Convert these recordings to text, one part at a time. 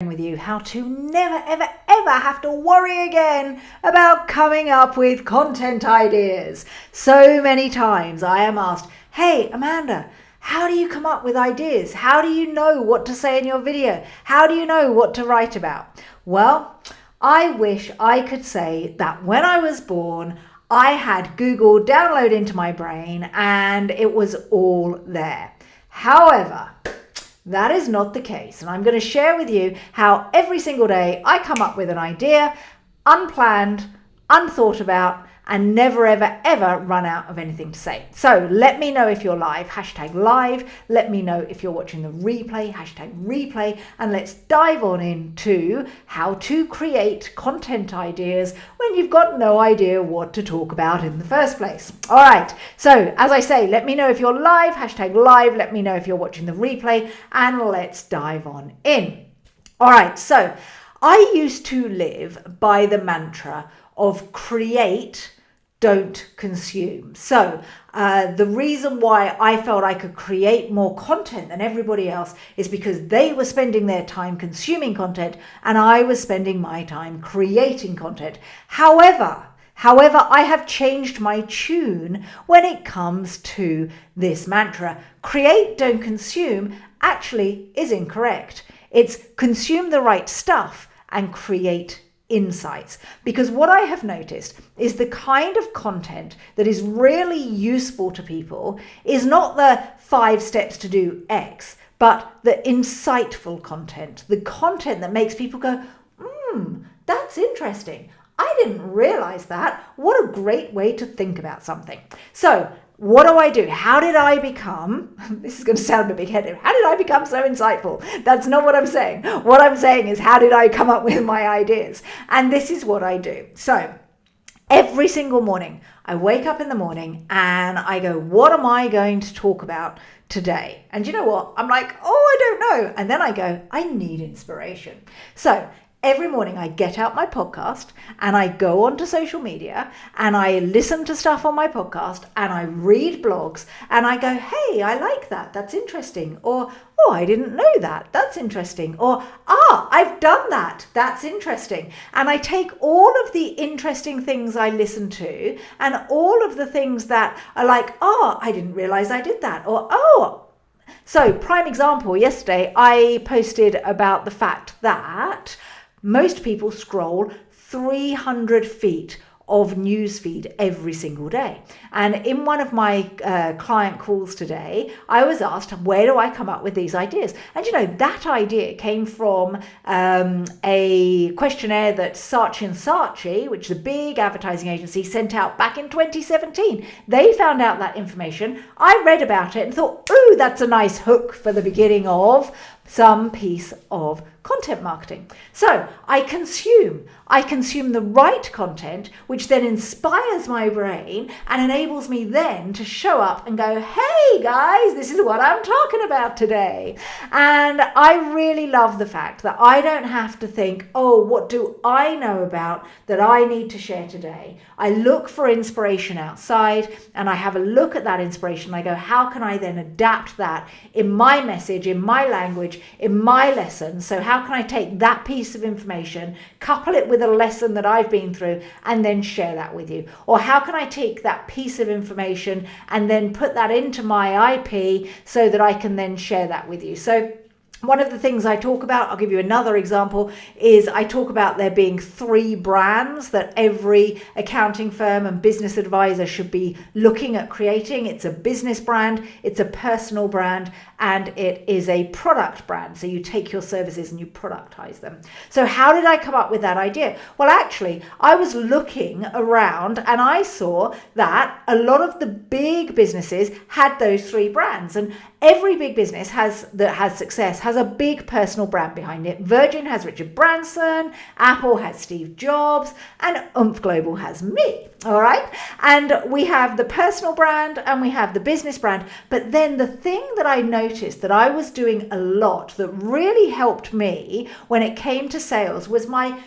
with you how to never ever have to worry again about coming up with content ideas. So many times I am asked, hey Amanda, how do you come up with ideas? How do you know what to say in your video? How do you know what to write about? Well, I wish I could say that when I was born I had Google download into my brain and it was all there. However, that is not the case, and I'm going to share with you how every single day I come up with an idea, unplanned, unthought about, and never ever run out of anything to say. So let me know if you're live, #live. Let me know if you're watching the replay, #replay, and let's dive on into how to create content ideas when you've got no idea what to talk about in the first place. All right, so as I say, let me know if you're live, #live. Let me know if you're watching the replay, and let's dive on in. All right, so I used to live by the mantra of create, don't consume. So the reason why I felt I could create more content than everybody else is because they were spending their time consuming content and I was spending my time creating content. However, I have changed my tune when it comes to this mantra. Create, don't consume actually is incorrect. It's consume the right stuff and create insights. Because what I have noticed is the kind of content that is really useful to people is not the 5 steps to do X, but the insightful content, the content that makes people go, that's interesting. I didn't realize that. What a great way to think about something. So what do? How did I become, this is going to sound a bit big-headed, how did I become so insightful? That's not what I'm saying. What I'm saying is how did I come up with my ideas? And this is what I do. So every single morning, I wake up in the morning and I go, what am I going to talk about today? And you know what? I'm like, I don't know. And then I go, I need inspiration. So every morning I get out my podcast and I go onto social media and I listen to stuff on my podcast and I read blogs and I go, hey, I like that. That's interesting. Or, oh, I didn't know that. That's interesting. Or, I've done that. That's interesting. And I take all of the interesting things I listen to and all of the things that are like, I didn't realize I did that. Or, so prime example, yesterday I posted about the fact that most people scroll 300 feet of newsfeed every single day. And in one of my client calls today, I was asked, where do I come up with these ideas? And you know, that idea came from a questionnaire that Saatchi & Saatchi, which is a big advertising agency, sent out back in 2017. They found out that information. I read about it and thought, ooh, that's a nice hook for the beginning of some piece of content marketing. So I consume the right content, which then inspires my brain and enables me then to show up and go, hey guys, this is what I'm talking about today. And I really love the fact that I don't have to think, what do I know about that I need to share today? I look for inspiration outside and I have a look at that inspiration. I go, how can I then adapt that in my message, in my language, in my lesson? So how can I take that piece of information, couple it with a lesson that I've been through, and then share that with you? Or how can I take that piece of information and then put that into my IP so that I can then share that with you? So one of the things I talk about, I'll give you another example, is I talk about there being 3 brands that every accounting firm and business advisor should be looking at creating. It's a business brand, it's a personal brand, and it is a product brand. So you take your services and you productize them. So how did I come up with that idea? Well, actually, I was looking around and I saw that a lot of the big businesses had those 3 brands. And every big business that has success has a big personal brand behind it. Virgin has Richard Branson, Apple has Steve Jobs, and Oomph.Global has me. All right. And we have the personal brand and we have the business brand. But then the thing that I noticed that I was doing a lot that really helped me when it came to sales was my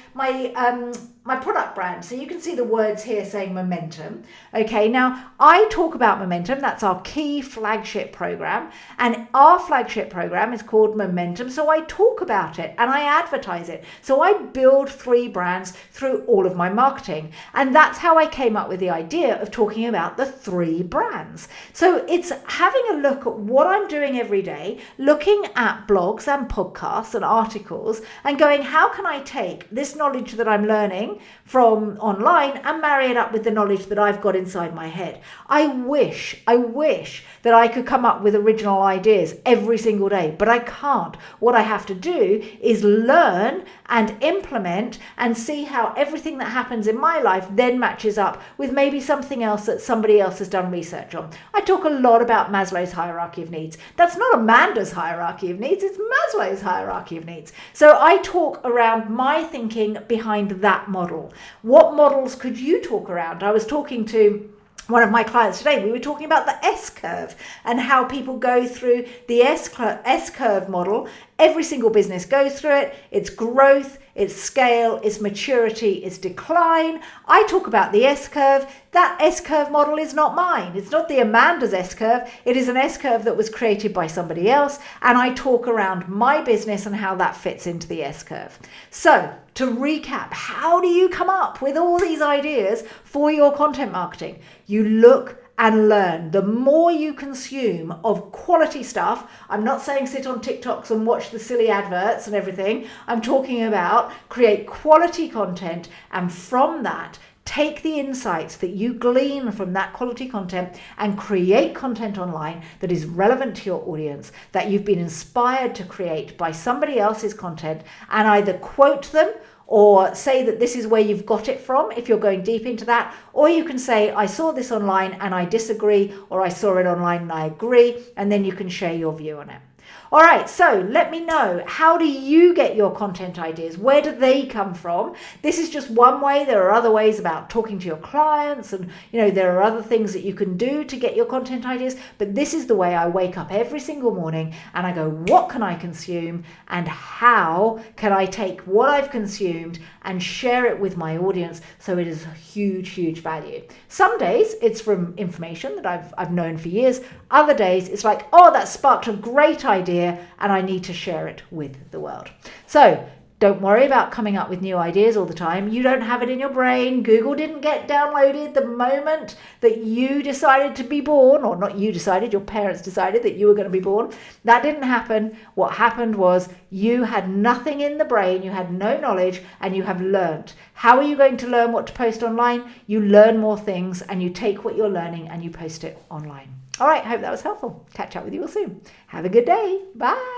my product brand. So you can see the words here saying momentum. Okay, now I talk about momentum. That's our key flagship program. And our flagship program is called Momentum. So I talk about it and I advertise it. So I build 3 brands through all of my marketing. And that's how I came up with the idea of talking about the 3 brands. So it's having a look at what I'm doing every day, looking at blogs and podcasts and articles and going, how can I take this knowledge that I'm learning from online and marry it up with the knowledge that I've got inside my head. I wish that I could come up with original ideas every single day, but I can't. What I have to do is learn and implement and see how everything that happens in my life then matches up with maybe something else that somebody else has done research on. I talk a lot about Maslow's hierarchy of needs. That's not Amanda's hierarchy of needs, it's Maslow's hierarchy of needs. So I talk around my thinking behind that model. What models could you talk around? I was talking to one of my clients today. We were talking about the S-curve and how people go through the S-curve model. Every single business goes through it. It's growth, it's scale, it's maturity, it's decline. I talk about the S-curve. That S-curve model is not mine. It's not the Amanda's S-curve. It is an S-curve that was created by somebody else. And I talk around my business and how that fits into the S-curve. So to recap, how do you come up with all these ideas for your content marketing? You look and learn. The more you consume of quality stuff, I'm not saying sit on TikToks and watch the silly adverts and everything. I'm talking about create quality content, and from that, take the insights that you glean from that quality content and create content online that is relevant to your audience, that you've been inspired to create by somebody else's content, and either quote them or say that this is where you've got it from if you're going deep into that, or you can say, I saw this online and I disagree, or I saw it online and I agree, and then you can share your view on it. All right, so let me know, how do you get your content ideas? Where do they come from? This is just one way. There are other ways about talking to your clients, and there are other things that you can do to get your content ideas, but this is the way I wake up every single morning and I go, what can I consume and how can I take what I've consumed and share it with my audience so it is huge value. Some days it's from information that I've known for years. Other days it's like, oh, that sparked a great idea and I need to share it with the world. So don't worry about coming up with new ideas all the time. You don't have it in your brain. Google didn't get downloaded the moment that you decided to be born, or not you decided, your parents decided that you were going to be born. That didn't happen. What happened was you had nothing in the brain, you had no knowledge, and you have learned. How are you going to learn what to post online? You learn more things and you take what you're learning and you post it online. All right, hope that was helpful. Catch up with you all soon. Have a good day. Bye.